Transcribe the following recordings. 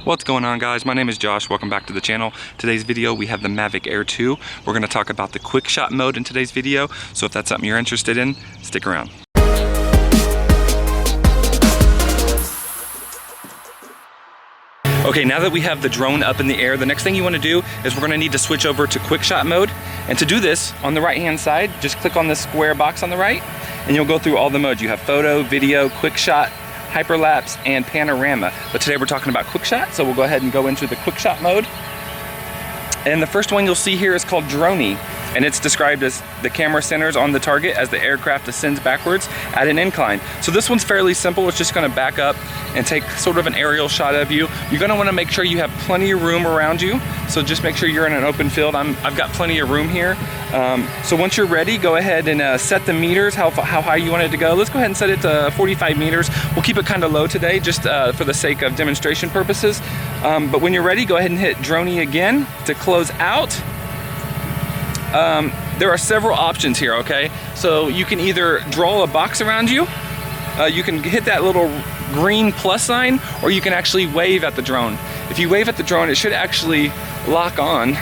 What's going on, guys? My name is Josh. Welcome back to the channel. Today's video we have the Mavic Air 2. We're going to talk about the quick shot mode in today's video, so if that's something you're interested in, stick around. Okay, now that we have the drone up in the air, the next thing you want to do is we're going to need to switch over to quick shot mode. And to do this, on the right hand side, just click on this square box on the right and you'll go through all the modes. You have photo, video, quick shot, hyperlapse, and panorama. But today we're talking about quick shot, so we'll go ahead and go into the quick shot mode. And the first one you'll see here is called Dronie, and it's described as the camera centers on the target as the aircraft ascends backwards at an incline. So this one's fairly simple. It's just going to back up and take sort of an aerial shot of you. You're going to want to make sure you have plenty of room around you, so just make sure you're in an open field. I've got plenty of room here. So once you're ready, go ahead and set the meters, how high you want it to go. Let's go ahead and set it to 45 meters. We'll keep it kind of low today, just for the sake of demonstration purposes. But when you're ready, go ahead and hit Dronie again to close out. There are several options here, okay? So you can either draw a box around you, you can hit that little green plus sign, or you can actually wave at the drone. If you wave at the drone, it should actually lock on.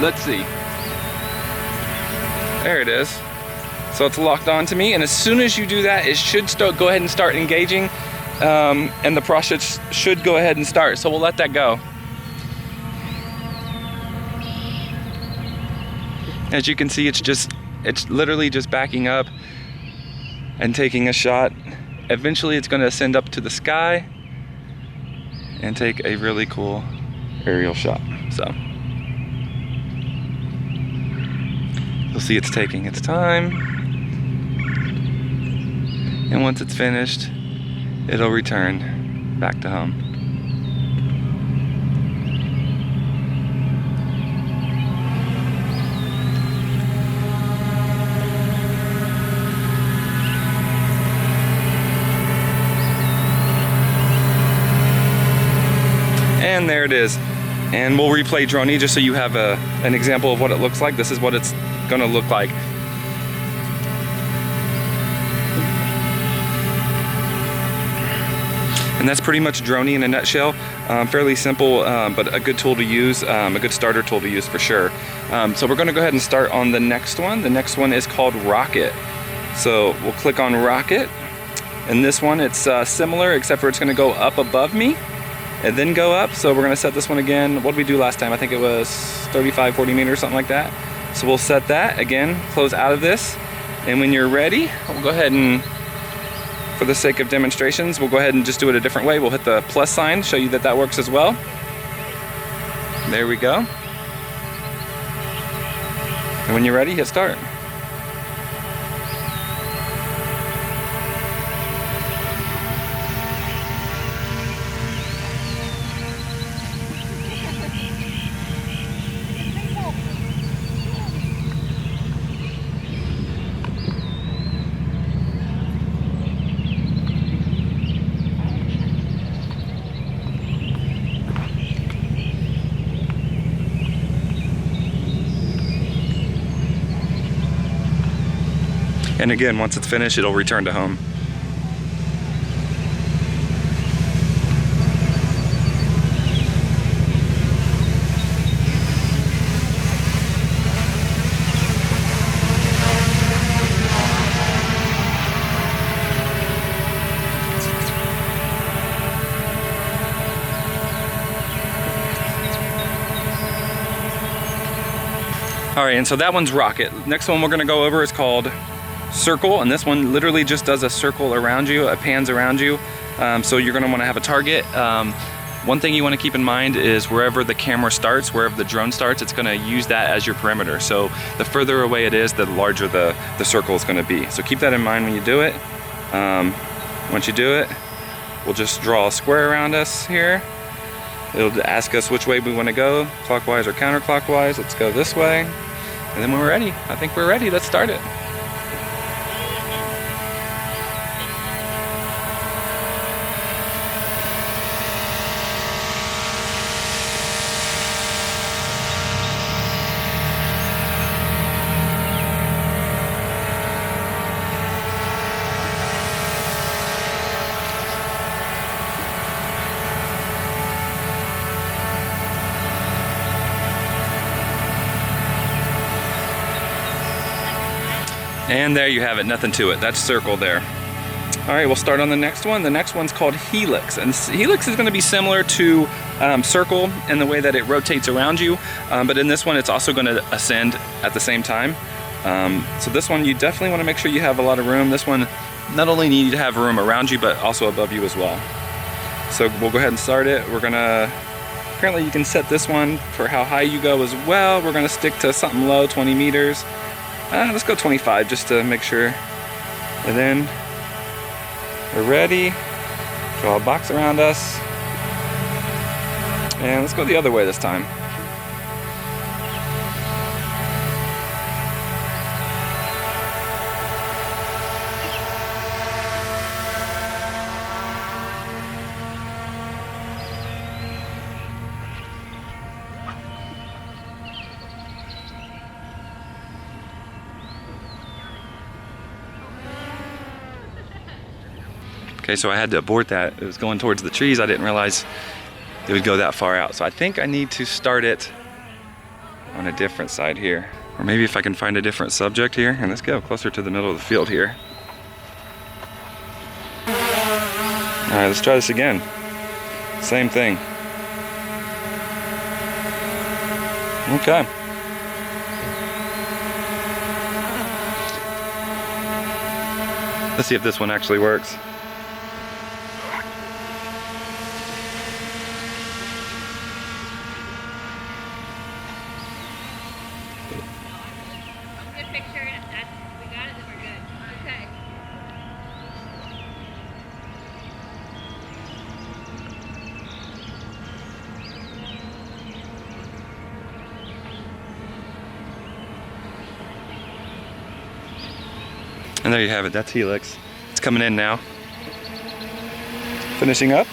Let's see. There it is. So it's locked on to me, and as soon as you do that, it should go ahead and start engaging, and the process should go ahead and start. So we'll let that go. As you can see, it's literally just backing up and taking a shot. Eventually it's going to ascend up to the sky and take a really cool aerial shot. So you'll see it's taking its time, and once it's finished, it'll return back to home. And there it is. And we'll replay Dronie just so you have an example of what it looks like. This is what it's going to look like. And that's pretty much Dronie in a nutshell. Fairly simple, but a good tool to use, a good starter tool to use for sure. So we're going to go ahead and start on the next one. The next one is called Rocket. So we'll click on Rocket. And this one, it's similar, except for it's going to go up above me and then go up. So we're gonna set this one again. What did we do last time? I think it was 35, 40 meters, something like that. So we'll set that again, close out of this. And when you're ready, we'll go ahead and, for the sake of demonstrations, we'll go ahead and just do it a different way. We'll hit the plus sign, show you that that works as well. There we go. And when you're ready, hit start. And again, once it's finished, it'll return to home. All right, and so that one's Rocket. Next one we're gonna go over is called Circle, and this one literally just does a circle around you, it pans around you. So you're gonna wanna have a target. One thing you wanna keep in mind is wherever the camera starts, wherever the drone starts, it's gonna use that as your perimeter. So the further away it is, the larger the circle is gonna be. So keep that in mind when you do it. Once you do it, we'll just draw a square around us here. It'll ask us which way we wanna go, clockwise or counterclockwise. Let's go this way. And then when we're ready, I think we're ready, let's start it. And there you have it, nothing to it. That's circle there. All right, we'll start on the next one. The next one's called Helix. And Helix is gonna be similar to circle in the way that it rotates around you. But in this one, it's also gonna ascend at the same time. So this one, you definitely wanna make sure you have a lot of room. This one, not only need to have room around you, but also above you as well. So we'll go ahead and start it. We're gonna, apparently you can set this one for how high you go as well. We're gonna stick to something low, 20 meters. Let's go 25 just to make sure. And then we're ready. Draw a box around us. And let's go the other way this time. Okay, so I had to abort that. It was going towards the trees. I didn't realize it would go that far out. So I think I need to start it on a different side here. Or maybe if I can find a different subject here. And let's go closer to the middle of the field here. All right, let's try this again. Same thing. Okay. Let's see if this one actually works. And there you have it, that's Helix. It's coming in now. Finishing up.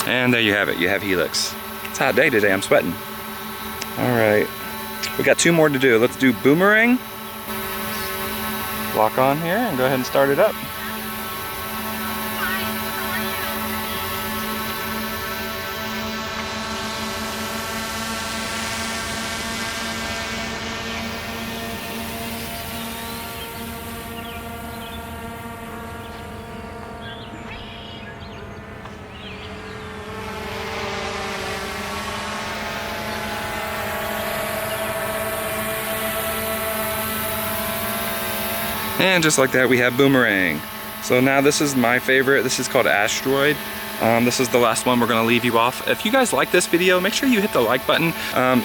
And there you have it, you have Helix. It's a hot day today, I'm sweating. All right, we got 2 more to do. Let's do Boomerang. Lock on here and go ahead and start it up. And just like that, we have Boomerang. So now this is my favorite. This is called Asteroid. This is the last one we're gonna leave you off. If you guys like this video, make sure you hit the like button.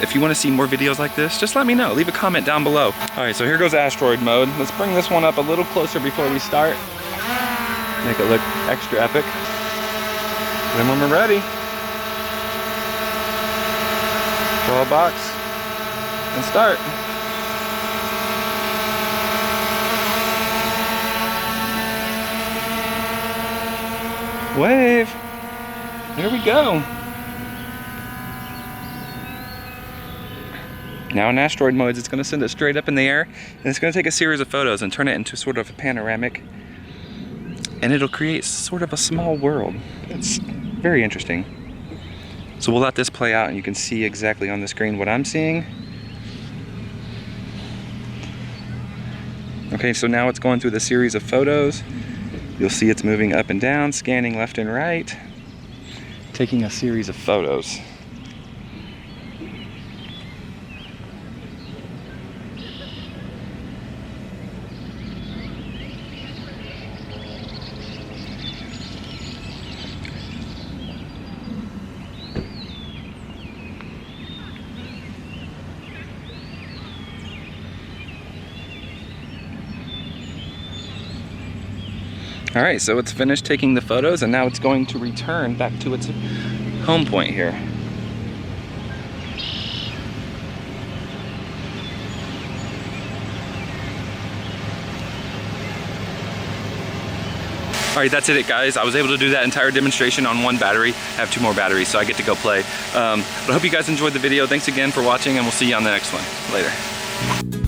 If you wanna see more videos like this, just let me know. Leave a comment down below. All right, so here goes Asteroid mode. Let's bring this one up a little closer before we start. Make it look extra epic. Then when we're ready, draw a box and start. Wave. Here we go. Now in asteroid modes, it's going to send it straight up in the air, and it's going to take a series of photos and turn it into sort of a panoramic, and it'll create sort of a small world. It's very interesting. So we'll let this play out, and you can see exactly on the screen what I'm seeing. Okay, so now it's going through the series of photos. You'll see it's moving up and down, scanning left and right, taking a series of photos. All right, so it's finished taking the photos, and now it's going to return back to its home point here. All right, that's it guys. I was able to do that entire demonstration on 1 battery. I have 2 more batteries, so I get to go play. But I hope you guys enjoyed the video. Thanks again for watching, and we'll see you on the next one. Later.